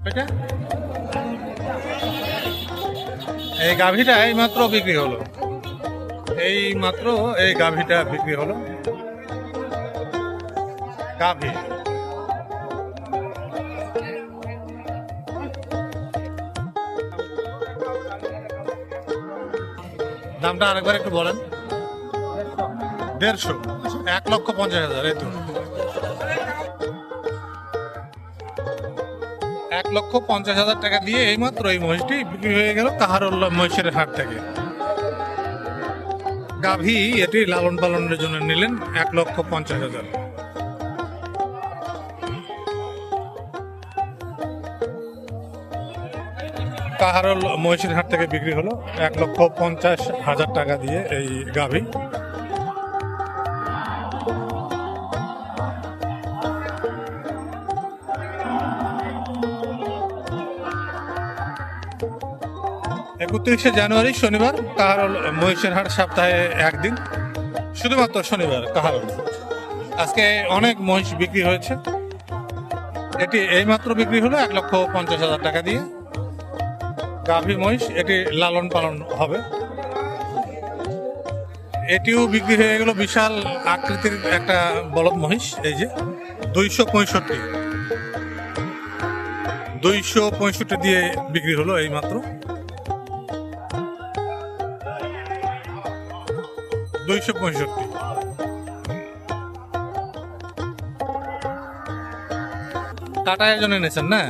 এটা এই গাভীটা এই মাত্র বিক্রি হলো, এই মাত্র এই গাভীটা বিক্রি হলো। গাভী দামটা আরেকবার একটু বলেন। 150, 1,50,000। এই তো 1,50,000 টাকা দিয়ে এইমাত্র এই মহিষটি বিক্রি হয়ে গেল কাহারোল মহিষের হাট থেকে। গাভী এটি লালন পালনের জন্য নিলেন 1,50,000। কাহারোল মহিষের হাট থেকে বিক্রি হলো 1,50,000 টাকা দিয়ে এই গাভী। জানুয়ারি শনিবার কাহারোল মহিষের হাট সপ্তাহে একদিন, শুধুমাত্র শনিবার কাহারোল। আজকে অনেক মহিষ বিক্রি হয়েছে। এটি এইমাত্র বিক্রি হলো 1,50,000 টাকা দিয়ে গাভী মহিষ। এটি লালন পালন হবে। এটিও বিক্রি হয়ে গেল বিশাল আকৃতির একটা বলদ মহিষ। এই যে 265 দিয়ে বিক্রি হলো এইমাত্র। 265 কাটার জন্য এনেছেন না?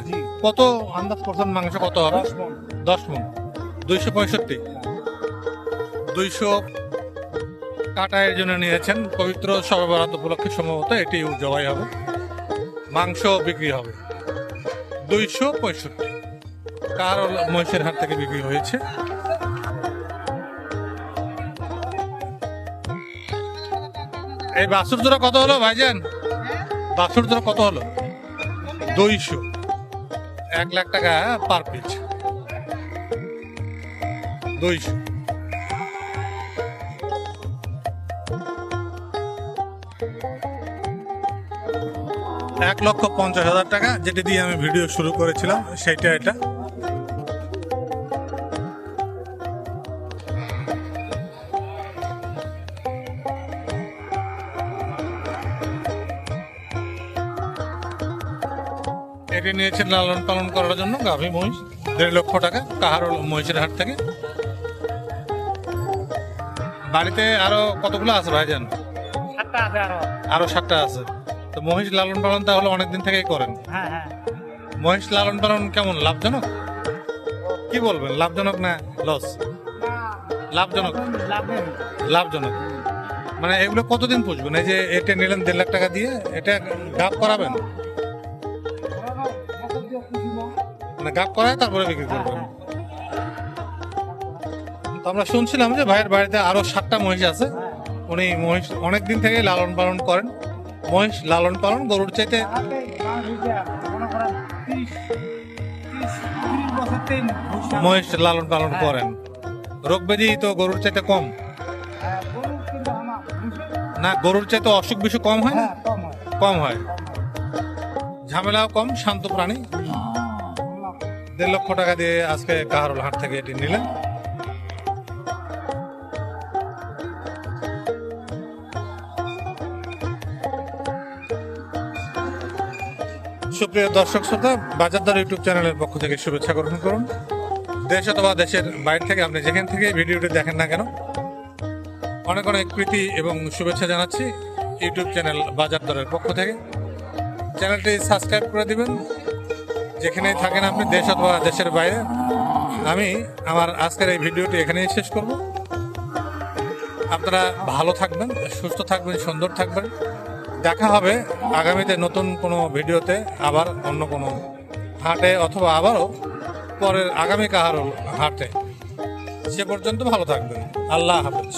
কত আন্দাজ করছেন মাংস কত হবে? 10 মণ। 265 200 কাটার জন্য নিয়েছেন। পবিত্র শবে বরাত উপলক্ষে সম্ভবত এটি জবাই হবে, মাংস বিক্রি হবে। 265 কাহারোল মহিষের হাট থেকে বিক্রি হয়েছে। এই বাছুর জোড়া কত হলো ভাইজান? বাছুর জোড়া কত হলো? 200, 1 লাখ টাকা পার পিস। 200 1,50,000 টাকা, যেটি দিয়ে আমি ভিডিও শুরু করেছিলাম সেইটা এটা। এটি নিয়েছেন লালন পালন করার জন্য গাভী মহিষ, 1.5 লক্ষ টাকা কাহারোল মহিষের হাট থেকে। বাড়িতে আরো কতগুলো আছে ভাইজান? 7টা আছে। আরো 7টা আছে। তো মহিষ লালন পালন তাহলে অনেকদিন থেকেই করেন? হ্যাঁ হ্যাঁ। মহিষ লালন পালন কেমন, লাভজনক? কি বলবেন, লাভজনক না লস? লাভজনক। লাভজনক মানে এগুলো কতদিন পুষবেন? এই যে এটা নিলেন 1.5 লাখ টাকা দিয়ে, এটা গাপ করাবেন? মানে গাপ করায় তারপরে বিক্রি করবেন? তো আমরা শুনছিলাম যে ভাইয়ের বাড়িতে আরো 7টা মহিষ আছে। উনি মহিষ অনেকদিন থেকে লালন পালন করেন। মহিষ লালন পালন গরুর চাইতে মহিষ লালন পালন করেন। রোগ ব্যাধি তো গরুর চাইতে কম না? গরুর চাইতে অসুখ বিসুখ কম হয় না? কম হয়, ঝামেলাও কম, শান্ত প্রাণী। 1.5 লক্ষ টাকা দিয়ে আজকে কাহারোল হাট থেকে এটি নিলেন। সুপ্রিয় দর্শক শ্রোতা, বাজারদর ইউটিউব চ্যানেলের পক্ষ থেকে শুভেচ্ছা গ্রহণ করুন। দেশ অথবা দেশের বাইরে থেকে আপনি যেখান থেকে ভিডিওটি দেখেন না কেন, অনেক অনেক প্রীতি এবং শুভেচ্ছা জানাচ্ছি ইউটিউব চ্যানেল বাজারদরের পক্ষ থেকে। চ্যানেলটি সাবস্ক্রাইব করে দিবেন যেখানেই থাকেন আপনি, দেশ অথবা দেশের বাইরে। আমি আমার আজকের এই ভিডিওটি এখানেই শেষ করব। আপনারা ভালো থাকবেন, সুস্থ থাকবেন, সুন্দর থাকবেন। দেখা হবে আগামীতে নতুন কোনো ভিডিওতে, আবার অন্য কোনো হাটে, অথবা আবারও পরের আগামী কাহারোল হাটে। সে পর্যন্ত ভালো থাকবেন। আল্লাহ হাফেজ।